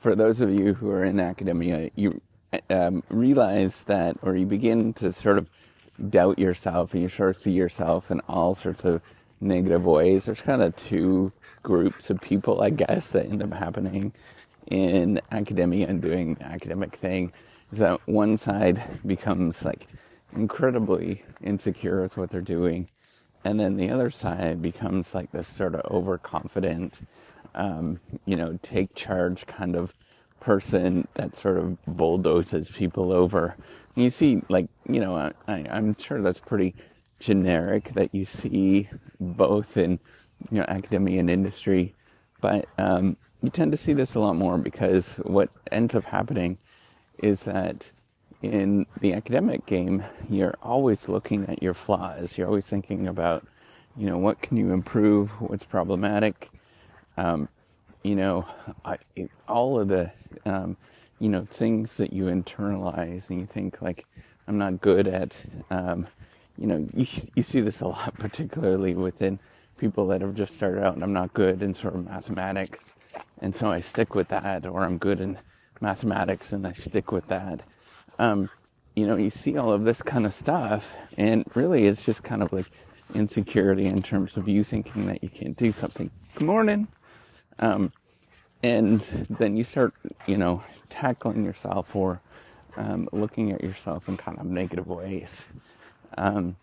for those of you who are in academia, you realize that, or you begin to sort of doubt yourself, and you sort of see yourself in all sorts of negative ways. There's kind of two groups of people, I guess, that end up happening in academia and doing the academic thing. Is that one side becomes like incredibly insecure with what they're doing, and then the other side becomes like this sort of overconfident, take charge kind of person that sort of bulldozes people over. And you see, I'm sure that's pretty generic that you see both in, academia and industry, but you tend to see this a lot more because what ends up happening is that in the academic game, you're always looking at your flaws. You're always thinking about, what can you improve? What's problematic? All of the, things that you internalize and you think like, I'm not good at, you see this a lot, particularly within people that have just started out, and I'm not good in sort of mathematics. And so I stick with that, or I'm good in mathematics and I stick with that. You see all of this kind of stuff, and really it's just kind of like insecurity in terms of you thinking that you can't do something. Good morning. And then you start, tackling yourself or looking at yourself in kind of negative ways. And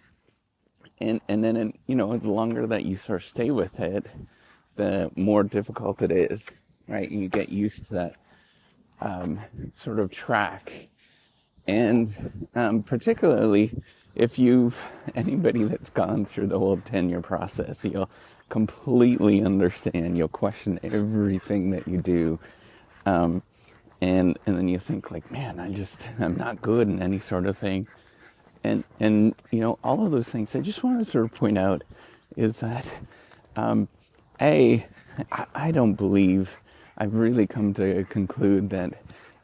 then, the longer that you sort of stay with it, the more difficult it is, right? And you get used to that sort of track. And particularly if anybody that's gone through the whole tenure process, you'll completely understand, you'll question everything that you do. And then you think like, man, I'm not good in any sort of thing. And all of those things, I just want to sort of point out is that, I don't believe, I've really come to conclude that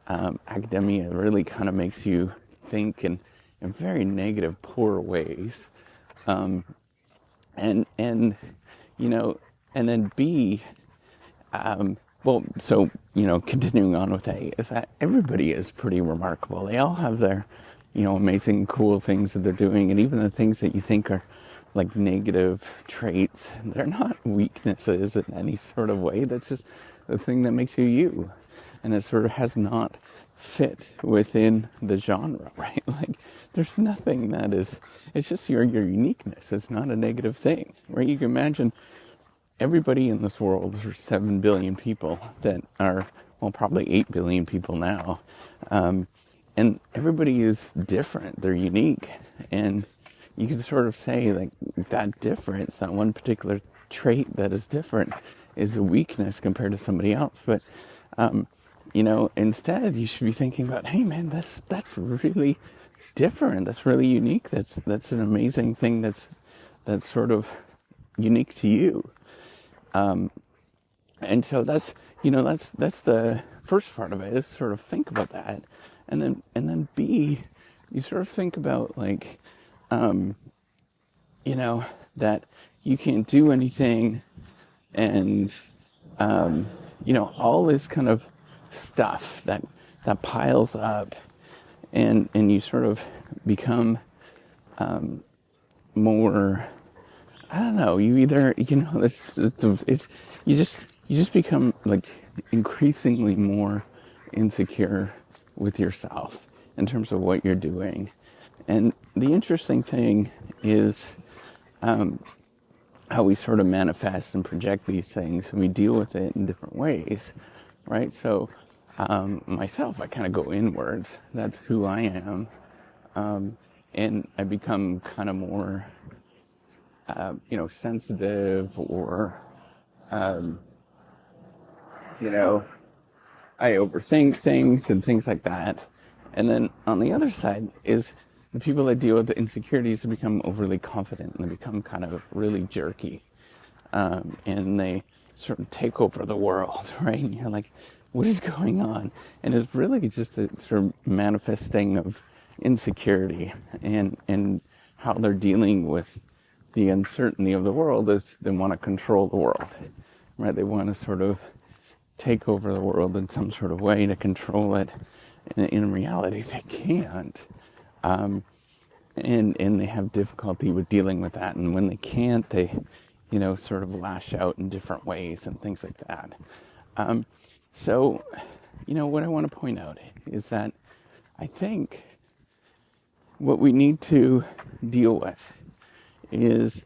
academia really kind of makes you think in very negative, poor ways. And then B, continuing on with A, is that everybody is pretty remarkable. They all have their, amazing, cool things that they're doing, and even the things that you think are like negative traits, they're not weaknesses in any sort of way. That's just the thing that makes you you. And it sort of has not fit within the genre, right? Like, there's nothing that is, it's just your uniqueness. It's not a negative thing, right? You can imagine everybody in this world, there's 7 billion people that are, probably 8 billion people now. And everybody is different. They're unique. And you can sort of say like that difference, that one particular trait that is different is a weakness compared to somebody else. But, instead you should be thinking about, hey man, that's really different. That's really unique. That's an amazing thing. That's sort of unique to you. And so that's the first part of it, is sort of think about that. And then B, you sort of think about like, that you can't do anything, and, all this kind of stuff that piles up, and you sort of become, more, I don't know, you either, you just become like increasingly more insecure with yourself in terms of what you're doing. And the interesting thing is how we sort of manifest and project these things, and we deal with it in different ways, right? So myself, I kind of go inwards. That's who I am. And I become kind of more, sensitive, or, I overthink things and things like that. And then on the other side is the people that deal with the insecurities that become overly confident, and they become kind of really jerky. And they sort of take over the world, right? And you're like, what is going on? And it's really just a sort of manifesting of insecurity, and how they're dealing with the uncertainty of the world is they want to control the world, right? They want to sort of take over the world in some sort of way to control it. And in reality, they can't. And they have difficulty with dealing with that. And when they can't, they, sort of lash out in different ways and things like that. So, what I want to point out is that I think what we need to deal with is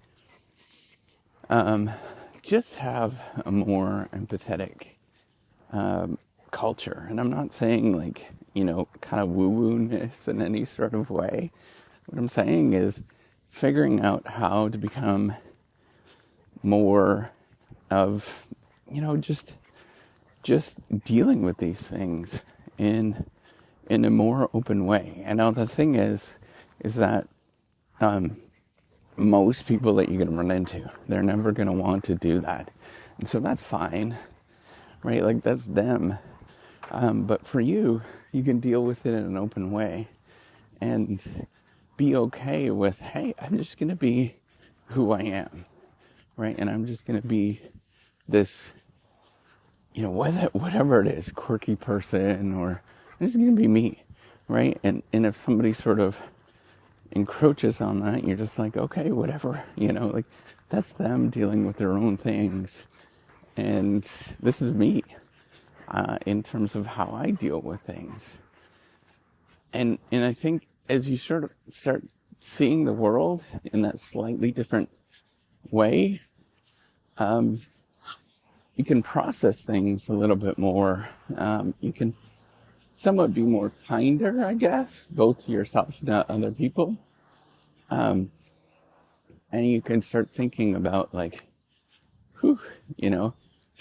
just have a more empathetic culture. And I'm not saying kind of woo-woo-ness in any sort of way. What I'm saying is figuring out how to become more of, just dealing with these things in a more open way. And now the thing is that most people that you're going to run into, they're never going to want to do that. And so that's fine, right? Like, that's them. But for you, you can deal with it in an open way and be okay with, hey, I'm just going to be who I am, right? And I'm just going to be this, whatever it is, quirky person, or I'm just going to be me, right? And if somebody sort of encroaches on that, you're just like, okay, whatever, that's them dealing with their own things. And this is me, in terms of how I deal with things. And I think as you sort of start seeing the world in that slightly different way, you can process things a little bit more. You can somewhat be more kinder, I guess, both to yourself and to other people. And you can start thinking about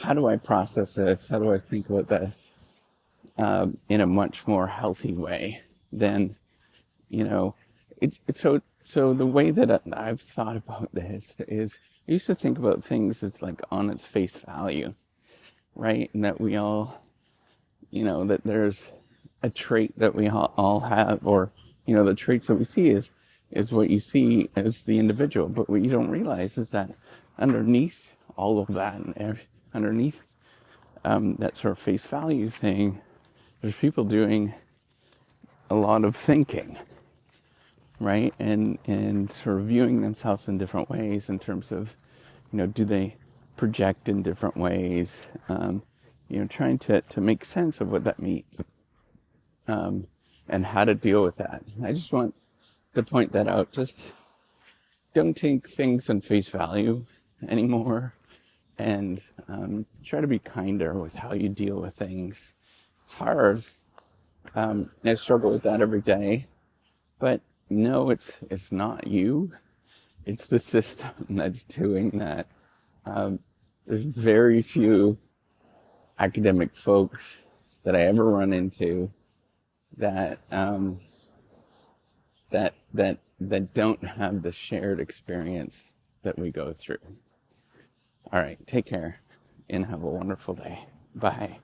how do I process this? How do I think about this in a much more healthy way than, it's so the way that I've thought about this is I used to think about things as on its face value, right? And that we all, that there's a trait that we all have, or, the traits that we see is what you see as the individual. But what you don't realize is that underneath all of that, and underneath that sort of face value thing, there's people doing a lot of thinking, right? And sort of viewing themselves in different ways in terms of, do they project in different ways? Trying to make sense of what that means, and how to deal with that. I just want to point that out. Just don't take things in face value anymore, and try to be kinder with how you deal with things. It's hard. I struggle with that every day, but no, it's not you. It's the system that's doing that. There's very few academic folks that I ever run into that don't have the shared experience that we go through. All right, take care and have a wonderful day. Bye.